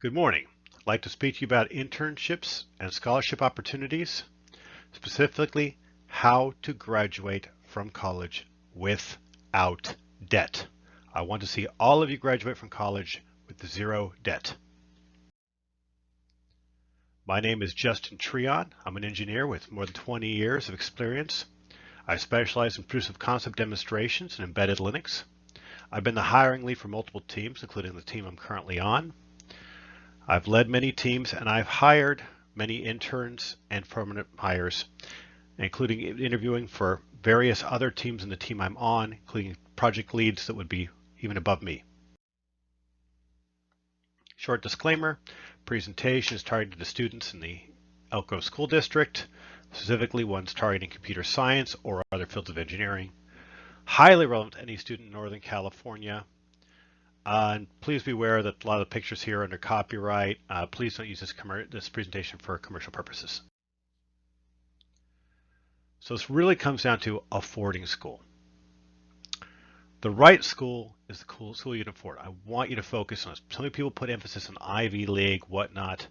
Good morning. I'd like to speak to you about internships and scholarship opportunities, specifically how to graduate from college without debt. I want to see all of you graduate from college with zero debt. My name is Justin Treon. I'm an engineer with more than 20 years of experience. I specialize in proof of concept demonstrations and embedded Linux. I've been the hiring lead for multiple teams, including the team I'm currently on. I've led many teams and I've hired many interns and permanent hires, including interviewing for various other teams in the team I'm on, including project leads that would be even above me. Short disclaimer, presentation is targeted to students in the Elk Grove School District, specifically ones targeting computer science or other fields of engineering. Highly relevant to any student in Northern California. And please be aware that a lot of the pictures here are under copyright. Please don't use this presentation for commercial purposes. So this really comes down to affording school. The right school is the school you can afford. I want you to focus on this. So many people put emphasis on Ivy League, whatnot.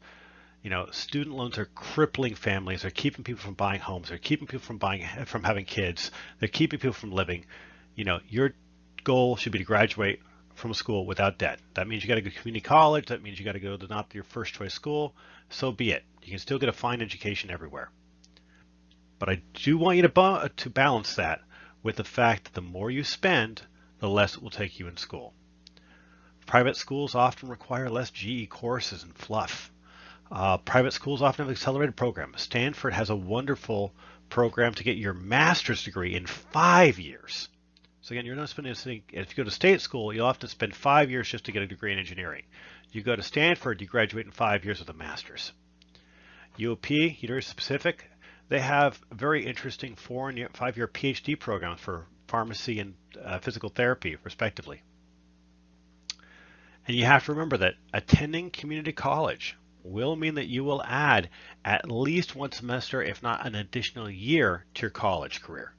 You know, student loans are crippling families. They're keeping people from buying homes. They're keeping people from having kids. They're keeping people from living. You know, your goal should be to graduate from school without debt. That means you got to go to community college. That means you got to go to not your first choice school. So be it. You can still get a fine education everywhere. But I do want you to balance that with the fact that the more you spend, the less it will take you in school. Private schools often require less GE courses and fluff. Private schools often have accelerated programs. Stanford has a wonderful program to get your master's degree in 5 years. So again, you're not spending, if you go to state school, you'll have to spend 5 years just to get a degree in engineering. You go to Stanford, you graduate in 5 years with a master's. UOP, University Pacific, they have very interesting 4 and 5 year PhD programs for pharmacy and physical therapy, respectively. And you have to remember that attending community college will mean that you will add at least one semester, if not an additional year, to your college career.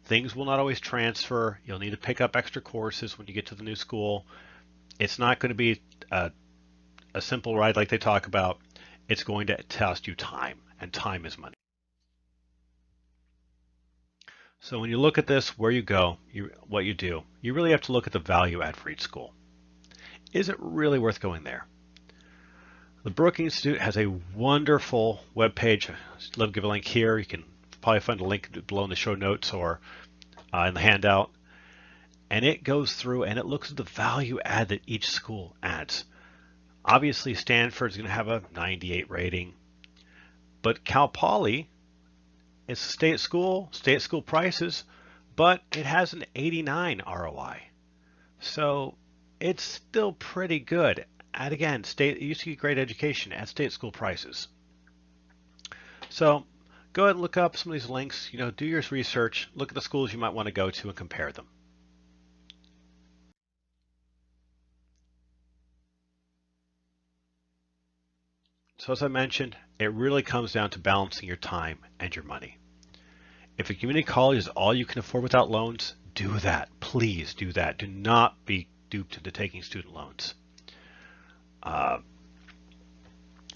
Things will not always transfer. You'll need to pick up extra courses when you get to the new school. It's not going to be a simple ride like they talk about. It's going to cost you time, and time is money. So when you look at this, where you go, what you do, you really have to look at the value add for each school. Is it really worth going there? The Brookings Institute has a wonderful webpage. I'd love to give a link here. You can probably find a link below in the show notes or in the handout. And it goes through and it looks at the value add that each school adds. Obviously, Stanford is going to have a 98 rating, but Cal Poly is a state school prices, but it has an 89 ROI. So it's still pretty good. And again, it used to be great education at state school prices. So go ahead and look up some of these links, do your research, look at the schools you might want to go to and compare them. So as I mentioned, it really comes down to balancing your time and your money. If a community college is all you can afford without loans, do that. Please do that. Do not be duped into taking student loans. And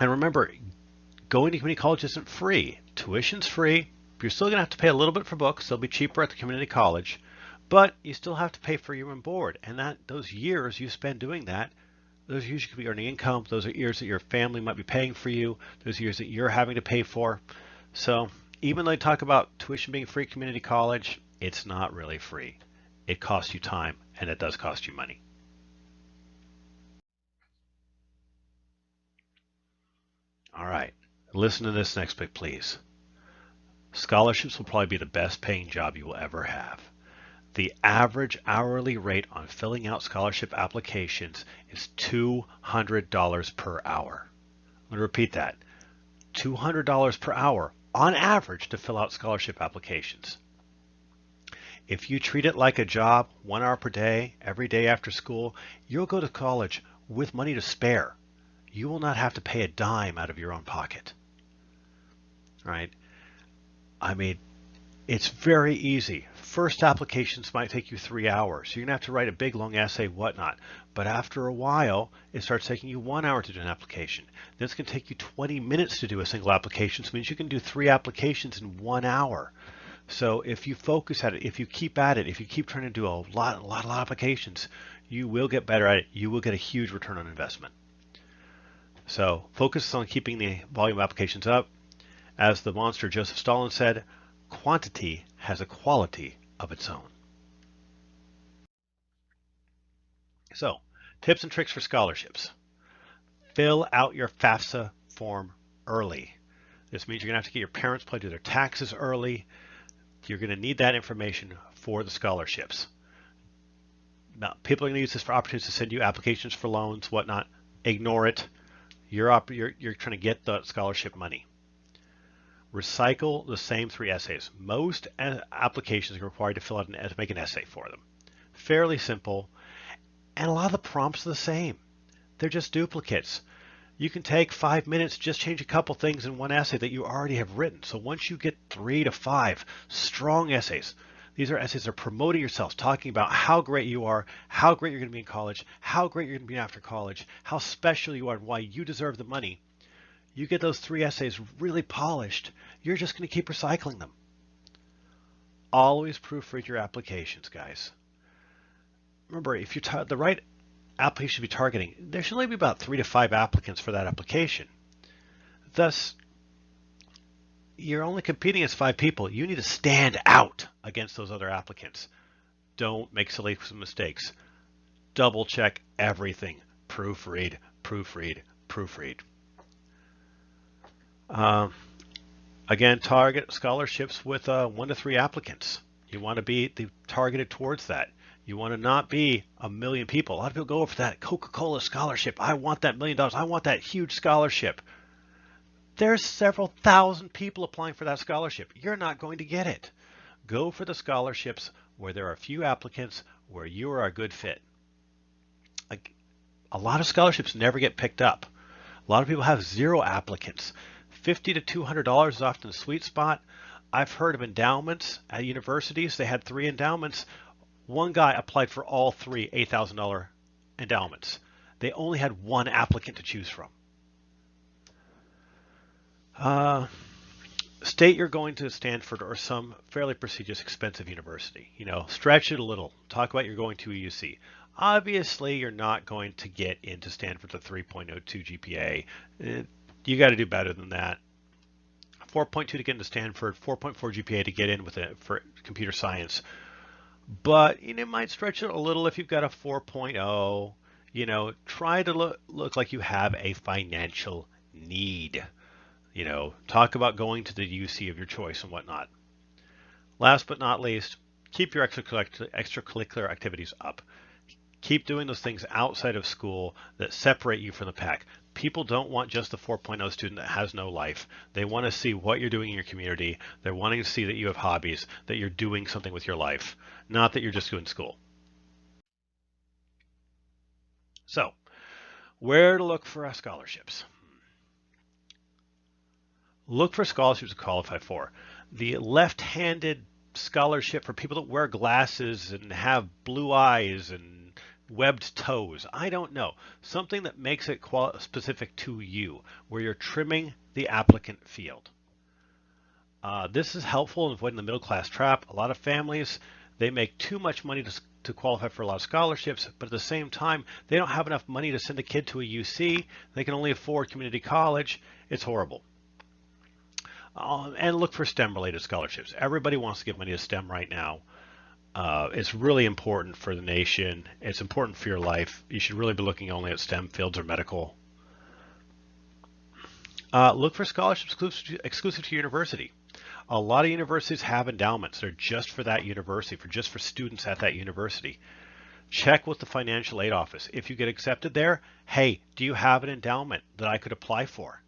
remember, going to community college isn't free. Tuition's free. You're still going to have to pay a little bit for books. They'll be cheaper at the community college, but you still have to pay for your room and board. And those years you spend doing that, those years you could be earning income. Those are years that your family might be paying for you. Those years that you're having to pay for. So even though they talk about tuition being free at community college, it's not really free. It costs you time, and it does cost you money. All right, listen to this next bit, please. Scholarships will probably be the best paying job you will ever have. The average hourly rate on filling out scholarship applications is $200 per hour. I'm going to repeat that. $200 per hour on average to fill out scholarship applications. If you treat it like a job, 1 hour per day, every day after school, you'll go to college with money to spare. You will not have to pay a dime out of your own pocket. Right? I mean, It's very easy. First applications might take you 3 hours. You're going to have to write a big long essay, whatnot. But after a while, it starts taking you 1 hour to do an application. Then it's going to take you 20 minutes to do a single application. So it means you can do 3 applications in 1 hour. So if you focus at it, if you keep at it, if you keep trying to do a lot of applications, you will get better at it. You will get a huge return on investment. So focus on keeping the volume of applications up. As the monster Joseph Stalin said, quantity has a quality of its own. So, tips and tricks for scholarships. Fill out your FAFSA form early. This means you're going to have to get your parents to do their taxes early. You're going to need that information for the scholarships. Now, people are going to use this for opportunities to send you applications for loans, whatnot. Ignore it. You're trying to get the scholarship money. Recycle the same 3 essays. Most applications are required to fill out to make an essay for them. Fairly simple, and a lot of the prompts are the same. They're just duplicates. You can take 5 minutes, just change a couple things in one essay that you already have written. So once you get 3 to 5 strong essays, these are essays that are promoting yourselves, talking about how great you are, how great you're going to be in college, how great you're going to be after college, how special you are, and why you deserve the money. You get those 3 essays really polished, you're just going to keep recycling them. Always proofread your applications, guys. Remember, if you're the right application should be targeting, there should only be about 3 to 5 applicants for that application. Thus, you're only competing as 5 people. You need to stand out against those other applicants. Don't make silly mistakes. Double check everything. Proofread, proofread, proofread. Again, target scholarships with 1 to 3 applicants. You want to be targeted towards that. You want to not be a million people. A lot of people go for that Coca-Cola scholarship. I want that $1 million. I want that huge scholarship. There's several thousand people applying for that scholarship. You're not going to get it. Go for the scholarships where there are a few applicants, where you are a good fit. A lot of scholarships never get picked up. A lot of people have 0 applicants. $50 to $200 is often the sweet spot. I've heard of endowments at universities. They had 3 endowments. One guy applied for all 3 $8,000 endowments. They only had 1 applicant to choose from. State you're going to Stanford or some fairly prestigious, expensive university. Stretch it a little. Talk about you're going to a UC. Obviously, you're not going to get into Stanford with a 3.02 GPA. You got to do better than that. 4.2 to get into Stanford, 4.4 GPA to get in for computer science. But you might stretch it a little if you've got a 4.0. Try to look like you have a financial need. Talk about going to the UC of your choice and whatnot. Last but not least, keep your extracurricular activities up. Keep doing those things outside of school that separate you from the pack. People don't want just the 4.0 student that has no life. They want to see what you're doing in your community. They're wanting to see that you have hobbies, that you're doing something with your life, not that you're just doing school. So, where to look for scholarships? Look for scholarships to qualify for. The left-handed scholarship for people that wear glasses and have blue eyes and webbed toes. I don't know. Something that makes it specific to you, where you're trimming the applicant field. This is helpful in avoiding the middle class trap. A lot of families, they make too much money to qualify for a lot of scholarships, but at the same time, they don't have enough money to send a kid to a UC. They can only afford community college. It's horrible. And look for STEM-related scholarships. Everybody wants to give money to STEM right now. It's really important for the nation. It's important for your life. You should really be looking only at STEM fields or medical. Look for scholarships exclusive to your university. A lot of universities have endowments. They're just for that university, just for students at that university. Check with the financial aid office. If you get accepted there, hey, do you have an endowment that I could apply for?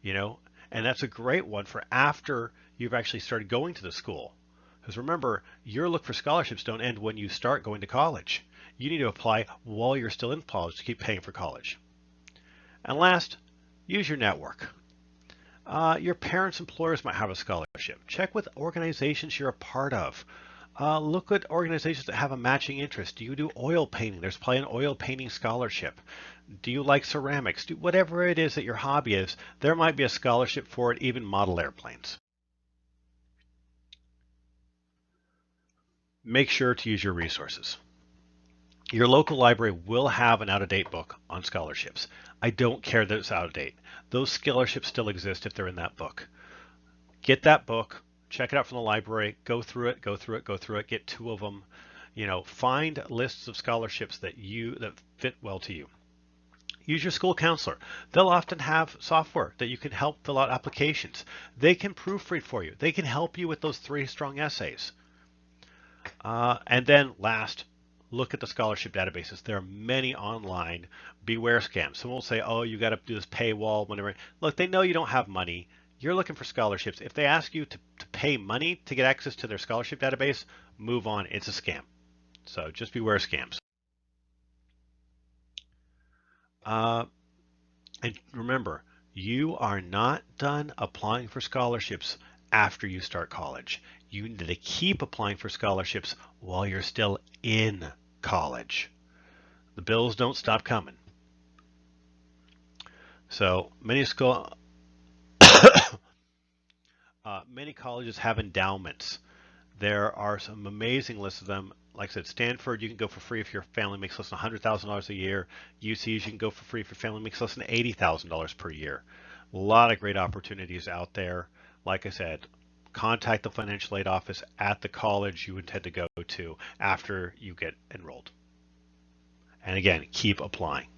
And that's a great one for after you've actually started going to the school. Because remember, your look for scholarships don't end when you start going to college. You need to apply while you're still in college to keep paying for college. And last, use your network. Your parents' employers might have a scholarship. Check with organizations you're a part of. Look at organizations that have a matching interest. Do you do oil painting? There's probably an oil painting scholarship. Do you like ceramics? Do whatever it is that your hobby is, there might be a scholarship for it, even model airplanes. Make sure to use your resources. Your local library will have an out-of-date book on scholarships. I don't care that it's out of date. Those scholarships still exist if they're in that book. Get that book, check it out from the library, go through it, go through it, go through it, get 2 of them. Find lists of scholarships that fit well to you. Use your school counselor. They'll often have software that you can help fill out applications. They can proofread for you. They can help you with those 3 strong essays. And then last, look at the scholarship databases. There are many online. Beware scams. Someone will say, oh, you got to do this paywall, whatever. Look, they know you don't have money. You're looking for scholarships. If they ask you to pay money to get access to their scholarship database, move on. It's a scam. So just beware scams. And remember, you are not done applying for scholarships after you start college. You need to keep applying for scholarships while you're still in college. The bills don't stop coming. So many many colleges have endowments. There are some amazing lists of them. Like I said, Stanford, you can go for free if your family makes less than $100,000 a year. UC's, you can go for free if your family makes less than $80,000 per year. A lot of great opportunities out there. Like I said, contact the financial aid office at the college you intend to go to after you get enrolled. And again, keep applying.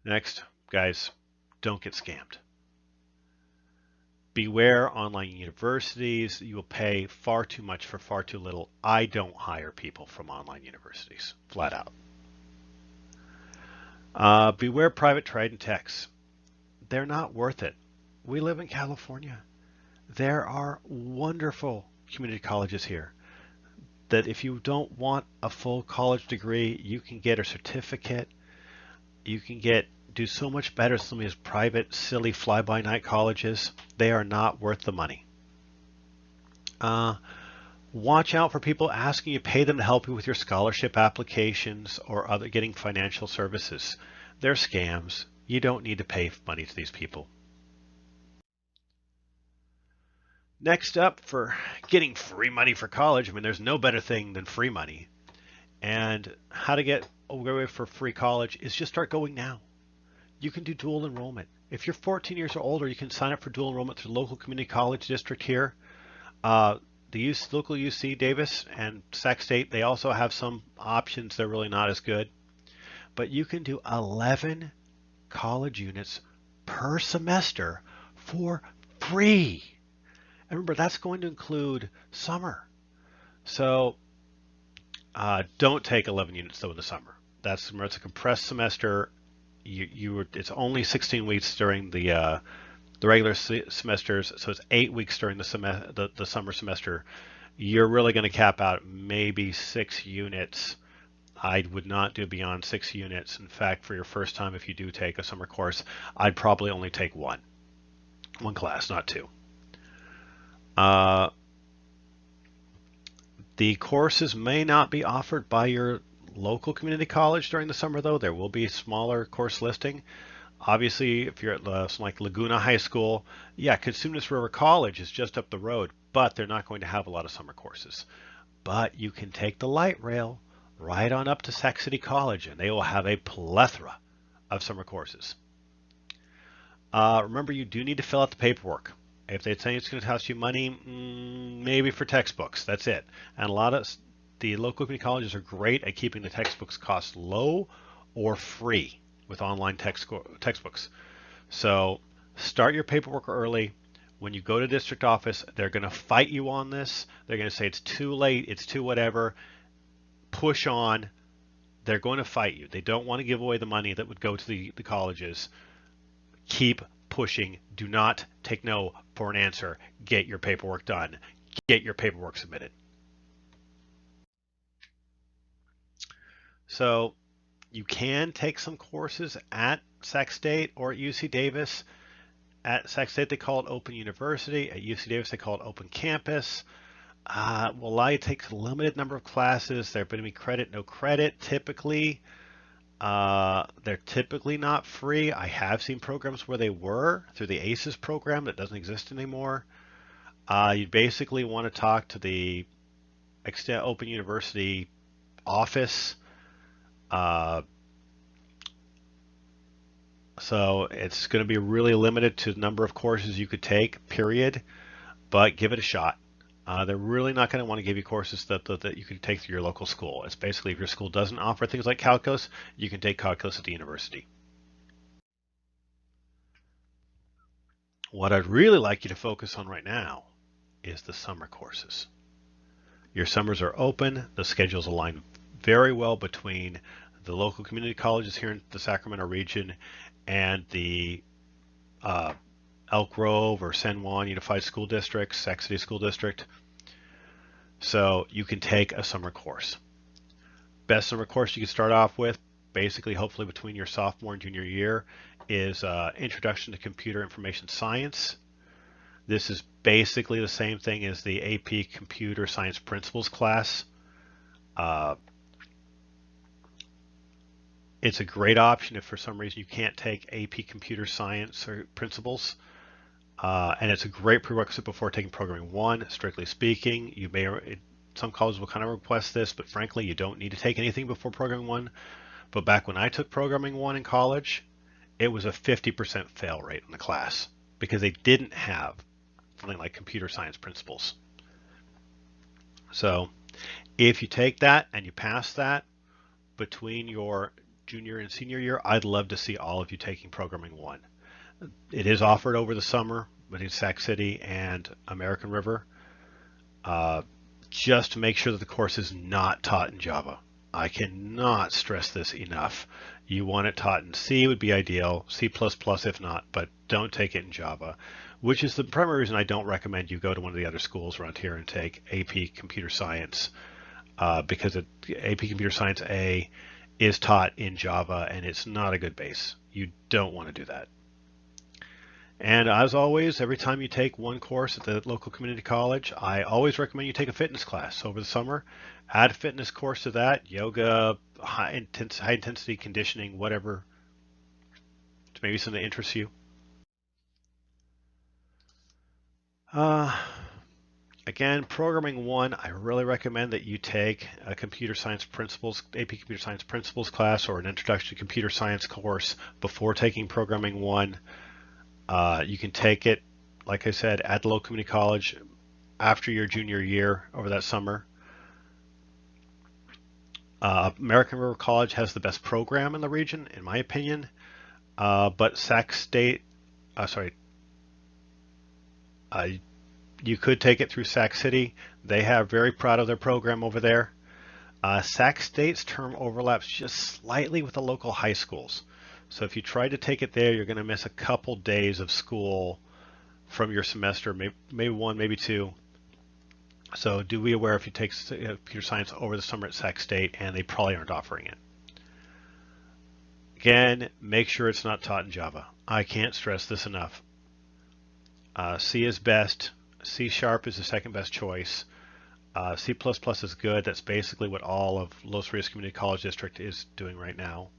Next, guys, don't get scammed. Beware online universities. You will pay far too much for far too little. I don't hire people from online universities, flat out. Beware private Trident techs. They're not worth it. We live in California. There are wonderful community colleges here that if you don't want a full college degree, you can get a certificate. You can do so much better than some of these private, silly fly-by-night colleges. They are not worth the money. Watch out for people asking you to pay them to help you with your scholarship applications or other getting financial services. They're scams. You don't need to pay money to these people. Next up, for getting free money for college, I mean, there's no better thing than free money. And how to get away for free college is just start going now. You can do dual enrollment. If you're 14 years or older, you can sign up for dual enrollment through the local community college district here. The local UC Davis and Sac State, they also have some options. They're really not as good. But you can do 11 college units per semester for free. And remember, that's going to include summer. So don't take 11 units though in the summer. It's a compressed semester. It's only 16 weeks during the regular semesters, so it's 8 weeks during the summer semester. You're really going to cap out maybe 6 units. I would not do beyond 6 units. In fact, for your first time, if you do take a summer course, I'd probably only take one class, not 2. The courses may not be offered by your local community college during the summer, though. There will be a smaller course listing. Obviously, if you're at something like Laguna High School, yeah, Cosumnes River College is just up the road, but they're not going to have a lot of summer courses. But you can take the light rail right on up to Sac City College, and they will have a plethora of summer courses. Remember, you do need to fill out the paperwork. If they say it's going to cost you money, maybe for textbooks, that's it. And a lot of the local community colleges are great at keeping the textbooks cost low or free with online textbooks. So start your paperwork early. When you go to district office, they're going to fight you on this. They're going to say it's too late, it's too whatever. Push on. They're going to fight you. They don't want to give away the money that would go to the colleges. Keep pushing. Do not take no for an answer. Get your paperwork done. Get your paperwork submitted. So You can take some courses at Sac State or at UC Davis. At Sac State, they call it Open University. At UC Davis, they call it Open Campus. Will allow you to take a limited number of classes. They're going to be credit, no credit, typically. They're typically not free. I have seen programs where they were through the ACES program that doesn't exist anymore. You basically want to talk to the Open University office. So it's going to be really limited to the number of courses you could take, period, but give it a shot. They're really not going to want to give you courses that you can take through your local school. It's basically if your school doesn't offer things like calculus, you can take calculus at the university. What I'd really like you to focus on right now is the summer courses. Your summers are open. The schedules align very well between the local community colleges here in the Sacramento region and the Elk Grove or San Juan Unified School District, Sac City School District. So you can take a summer course. Best summer course you can start off with, basically hopefully between your sophomore and junior year, is Introduction to Computer Information Science. This is basically the same thing as the AP Computer Science Principles class. It's a great option if for some reason you can't take AP Computer Science or Principles. And it's a great prerequisite before taking Programming 1. Strictly speaking, some colleges will kind of request this, but frankly, you don't need to take anything before Programming 1. But back when I took Programming 1 in college, it was a 50% fail rate in the class because they didn't have something like Computer Science Principles. So if you take that and you pass that between your junior and senior year, I'd love to see all of you taking Programming 1. It is offered over the summer between Sac City and American River, just to make sure that the course is not taught in Java. I cannot stress this enough. You want it taught in C would be ideal, C++ if not, but don't take it in Java, which is the primary reason I don't recommend you go to one of the other schools around here and take AP Computer Science, because AP Computer Science A is taught in Java and it's not a good base. You don't want to do that. And as always, every time you take one course at the local community college, I always recommend you take a fitness class over the summer. Add a fitness course to that, yoga, high intensity conditioning, whatever, maybe something that interests you. Again, Programming 1, I really recommend that you take a AP Computer Science Principles class or an Introduction to Computer Science course before taking Programming 1. You can take it, like I said, at the local community college after your junior year over that summer. American River College has the best program in the region, in my opinion, but Sac State, you could take it through Sac City. They have very proud of their program over there. Sac State's term overlaps just slightly with the local high schools. So if you try to take it there, you're going to miss a couple days of school from your semester, maybe one, maybe two. So do be aware if you take computer science over the summer at Sac State, and they probably aren't offering it. Again, make sure it's not taught in Java. I can't stress this enough. C is best. C# is the second best choice. C++ is good. That's basically what all of Los Rios Community College District is doing right now.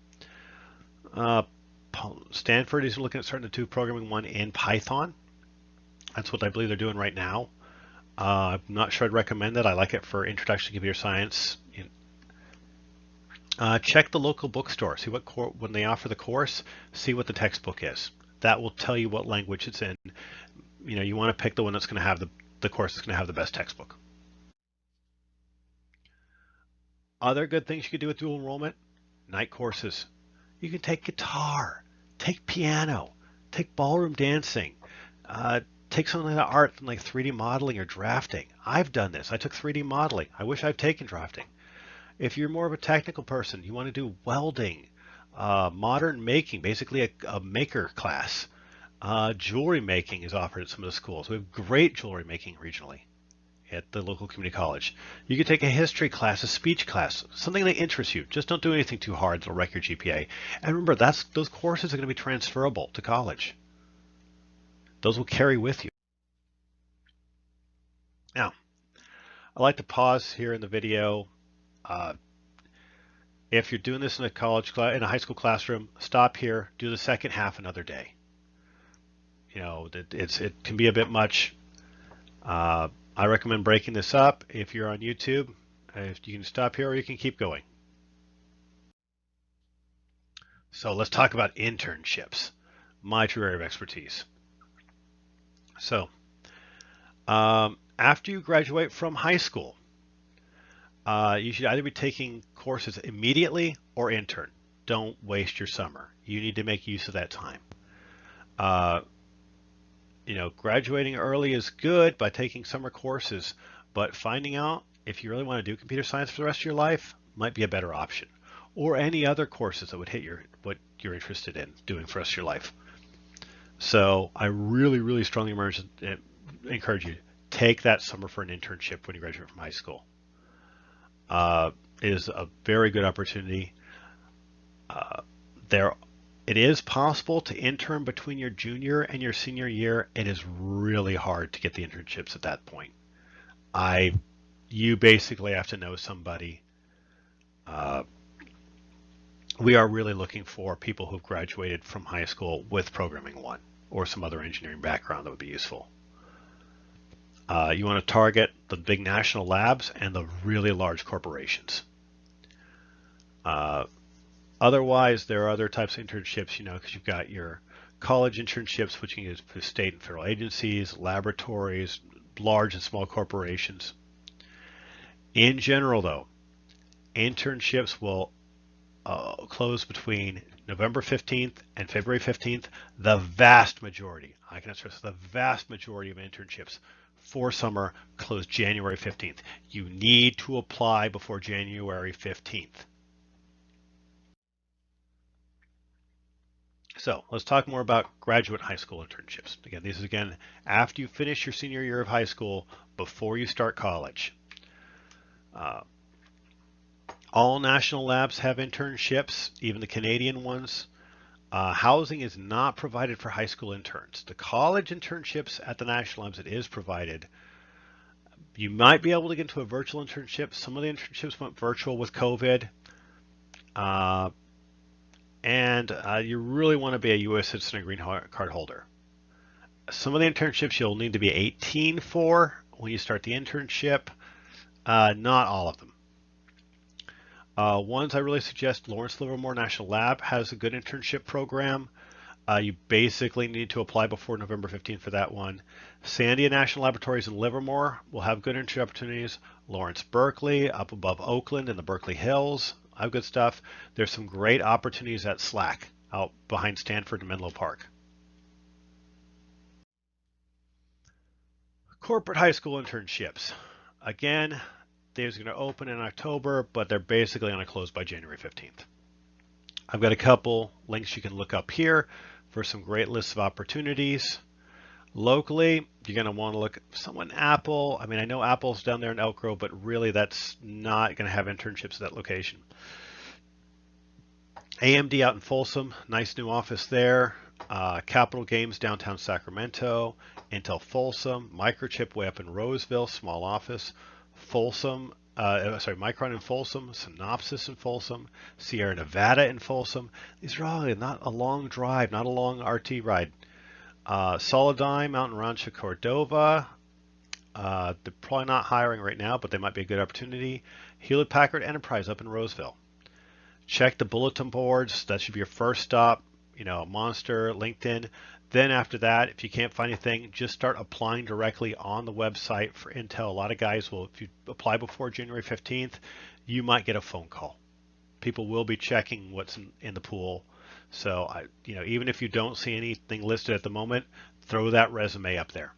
Stanford is looking at starting to do Programming 1 in Python. That's what I believe they're doing right now. I'm not sure I'd recommend that. I like it for Introduction to Computer Science. Check the local bookstore. See when they offer the course, see what the textbook is. That will tell you what language it's in. You want to pick the one that's going to have the course that's going to have the best textbook. Other good things you could do with dual enrollment: night courses. You can take guitar, take piano, take ballroom dancing, take something like art like 3D modeling or drafting. I've done this. I took 3D modeling. I wish I'd taken drafting. If you're more of a technical person, you want to do welding, modern making, basically a maker class. Jewelry making is offered at some of the schools. We have great jewelry making regionally. at the local community college. You could take a history class, a speech class, something that interests you. Just don't do anything too hard that'll wreck your GPA. And remember, those courses are going to be transferable to college. Those will carry with you. Now, I like to pause here in the video. If you're doing this in a in a high school classroom, stop here, do the second half another day. It can be a bit much. I recommend breaking this up. If you're on YouTube, if you can stop here or you can keep going. So let's talk about internships, my true area of expertise. So after you graduate from high school, you should either be taking courses immediately or intern. Don't waste your summer. You need to make use of that time. Graduating early is good by taking summer courses, but finding out if you really want to do computer science for the rest of your life might be a better option, or any other courses that would hit what you're interested in doing for the rest of your life. So I really, really strongly encourage you to take that summer for an internship when you graduate from high school. It is a very good opportunity. It is possible to intern between your junior and your senior year. It is really hard to get the internships at that point. You basically have to know somebody. We are really looking for people who've graduated from high school with Programming 1 or some other engineering background that would be useful. You want to target the big national labs and the really large corporations. Otherwise, there are other types of internships, because you've got your college internships, which you can use for state and federal agencies, laboratories, large and small corporations. In general, though, internships will close between November 15th and February 15th. The vast majority, I can stress, the vast majority of internships for summer close January 15th. You need to apply before January 15th. So let's talk more about graduate high school internships. Again, these is after you finish your senior year of high school, before you start college. All national labs have internships, even the Canadian ones. Housing is not provided for high school interns. The college internships at the national labs, it is provided. You might be able to get into a virtual internship. Some of the internships went virtual with COVID. And you really want to be a U.S. citizen or green card holder. Some of the internships you'll need to be 18 for when you start the internship. Not all of them. Ones I really suggest, Lawrence Livermore National Lab has a good internship program. You basically need to apply before November 15th for that one. Sandia National Laboratories in Livermore will have good internship opportunities. Lawrence Berkeley, up above Oakland in the Berkeley Hills, have good stuff. There's some great opportunities at SLAC out behind Stanford and Menlo Park. Corporate high school internships. Again, they're going to open in October, but they're basically going to close by January 15th. I've got a couple links you can look up here for some great lists of opportunities. Locally, you're going to want to look at someone Apple. I mean, I know Apple's down there in Elk Grove, but really that's not going to have internships at that location. AMD out in Folsom, nice new office there. Capital Games downtown Sacramento. Intel Folsom. Microchip way up in Roseville, small office. Micron in Folsom, Synopsys in Folsom, Sierra Nevada in Folsom. These are all not a long drive, not a long RT ride. Solidigm out in Rancho Cordova. They're probably not hiring right now, but they might be a good opportunity. Hewlett Packard Enterprise up in Roseville. Check the bulletin boards. That should be your first stop. Monster, LinkedIn. Then after that, if you can't find anything, just start applying directly on the website for Intel. A lot of guys will, if you apply before January 15th, you might get a phone call. People will be checking what's in the pool. So, even if you don't see anything listed at the moment, throw that resume up there.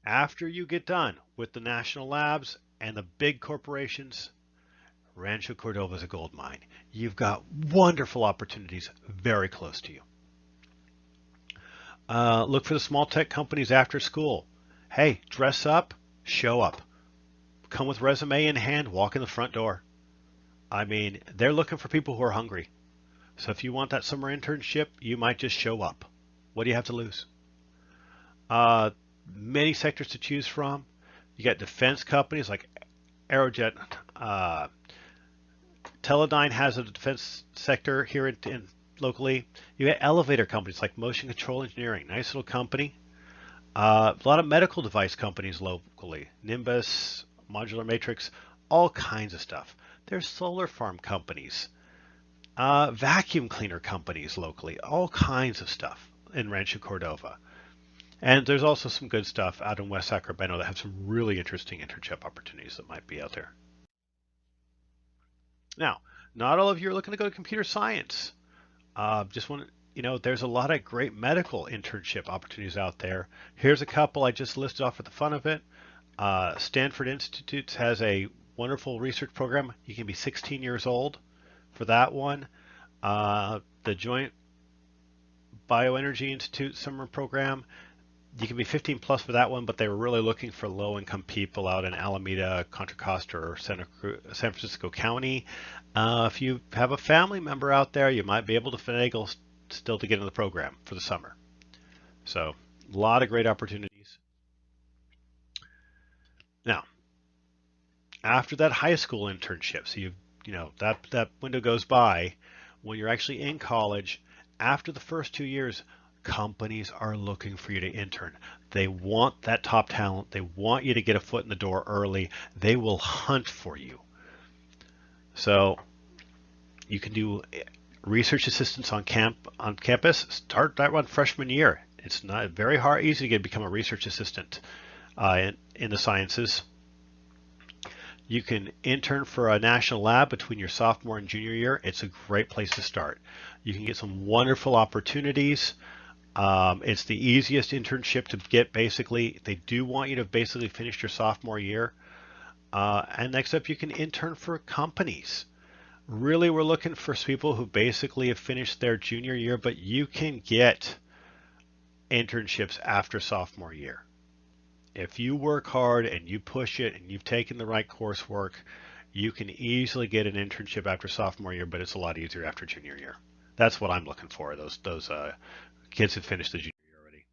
After you get done with the national labs and the big corporations, Rancho Cordova is a gold mine. You've got wonderful opportunities very close to you. Look for the small tech companies after school. Hey, dress up, show up. Come with resume in hand, walk in the front door. I mean, they're looking for people who are hungry. So if you want that summer internship, you might just show up. What do you have to lose? Uh, Many sectors to choose from. You got defense companies like Aerojet. Uh, Teledyne has a defense sector here in locally. You got elevator companies like Motion Control Engineering, nice little company. A lot of medical device companies locally, Nimbus, Modular Matrix, all kinds of stuff. There's solar farm companies, vacuum cleaner companies locally, all kinds of stuff in Rancho Cordova. And there's also some good stuff out in West Sacramento that have some really interesting internship opportunities that might be out there. Now, not all of you are looking to go to computer science. Just want to, there's a lot of great medical internship opportunities out there. Here's a couple I just listed off for the fun of it. Stanford Institute has a wonderful research program. You can be 16 years old for that one. The Joint Bioenergy Institute summer program, you can be 15 plus for that one, but they were really looking for low-income people out in Alameda, Contra Costa, or San Francisco County. If you have a family member out there, you might be able to finagle still to get in the program for the summer. So, a lot of great opportunities. Now, after that high school internship, so that window goes by. When you're actually in college, after the first 2 years, companies are looking for you to intern. They want that top talent. They want you to get a foot in the door early. They will hunt for you. So you can do research assistants on campus. Start that one freshman year. It's not very easy to become a research assistant in the sciences. You can intern for a national lab between your sophomore and junior year. It's a great place to start. You can get some wonderful opportunities. It's the easiest internship to get, basically. They do want you to basically finish your sophomore year. And next up, you can intern for companies. Really, we're looking for people who basically have finished their junior year, but you can get internships after sophomore year. If you work hard and you push it and you've taken the right coursework, you can easily get an internship after sophomore year, but it's a lot easier after junior year. That's what I'm looking for, those kids who finished the junior year already.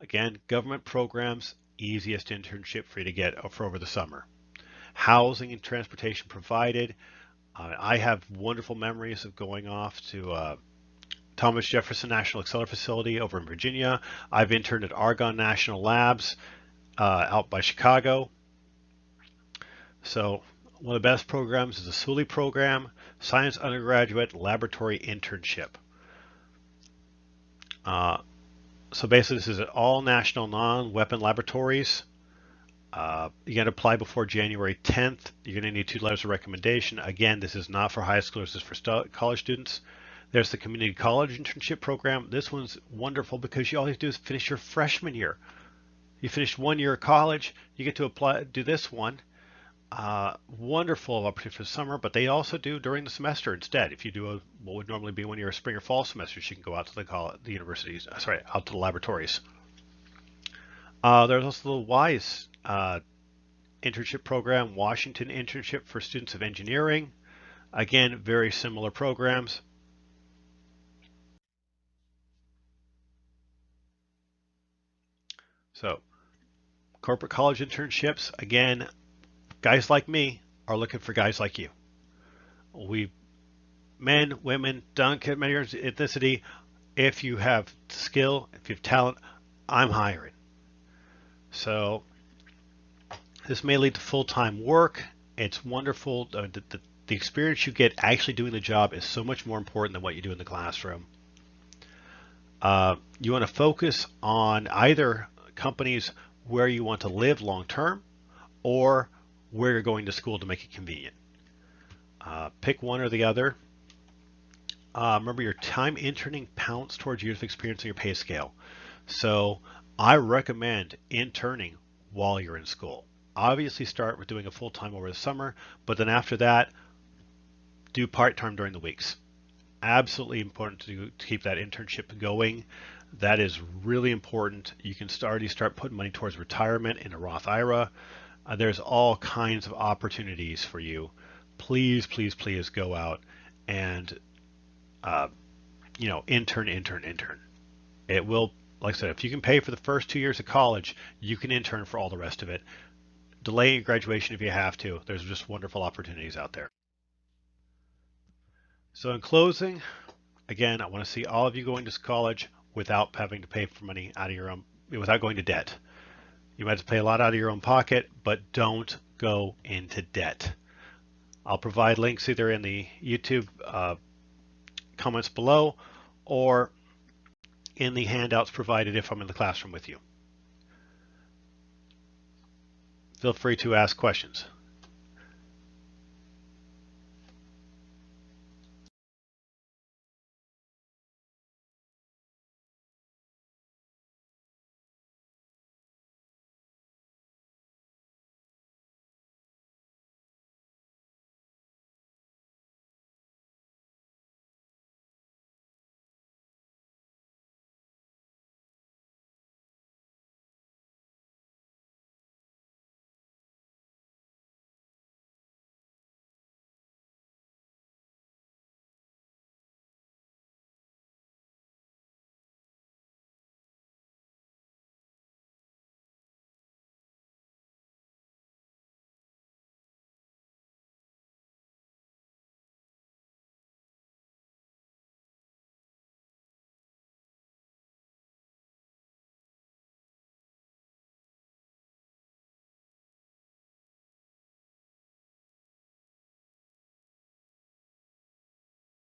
Again, government programs, easiest internship for you to get for over the summer. Housing and transportation provided. I have wonderful memories of going off to Thomas Jefferson National Accelerator Facility over in Virginia. I've interned at Argonne National Labs out by Chicago. So one of the best programs is the SULI program, Science Undergraduate Laboratory Internship. So basically this is at all national non-weapon laboratories. You got to apply before January 10th. You're going to need 2 letters of recommendation. Again, this is not for high schoolers, this is for college students. There's the community college internship program. This one's wonderful because all you have to do is finish your freshman year. You finish 1 year of college, you get to do this one. Wonderful opportunity for the summer, but they also do during the semester instead. If you do what would normally be 1 year spring or fall semesters, you can go out to the universities, out to the laboratories. There's also the WISE internship program, Washington Internship for Students of Engineering. Again, very similar programs. So, corporate college internships, again, guys like me are looking for guys like you. Men, women, don't care about your ethnicity. If you have skill, if you have talent, I'm hiring. So this may lead to full-time work. It's wonderful. The experience you get actually doing the job is so much more important than what you do in the classroom. You want to focus on either companies where you want to live long-term or where you're going to school to make it convenient. Pick one or the other. Remember, your time interning counts towards years of experience on your pay scale. So I recommend interning while you're in school. Obviously start with doing a full-time over the summer, but then after that, do part-time during the weeks. absolutely important to keep that internship going. That is really important. You can already start putting money towards retirement in a Roth IRA. There's all kinds of opportunities for you. Please, please, please go out and intern. It will, like I said, if you can pay for the first 2 years of college, you can intern for all the rest of it. Delay your graduation if you have to. There's just wonderful opportunities out there. So in closing, again, I want to see all of you going to college without having to pay for money out of your own, without going to debt. You might have to pay a lot out of your own pocket, but don't go into debt. I'll provide links either in the YouTube comments below or in the handouts provided if I'm in the classroom with you. Feel free to ask questions.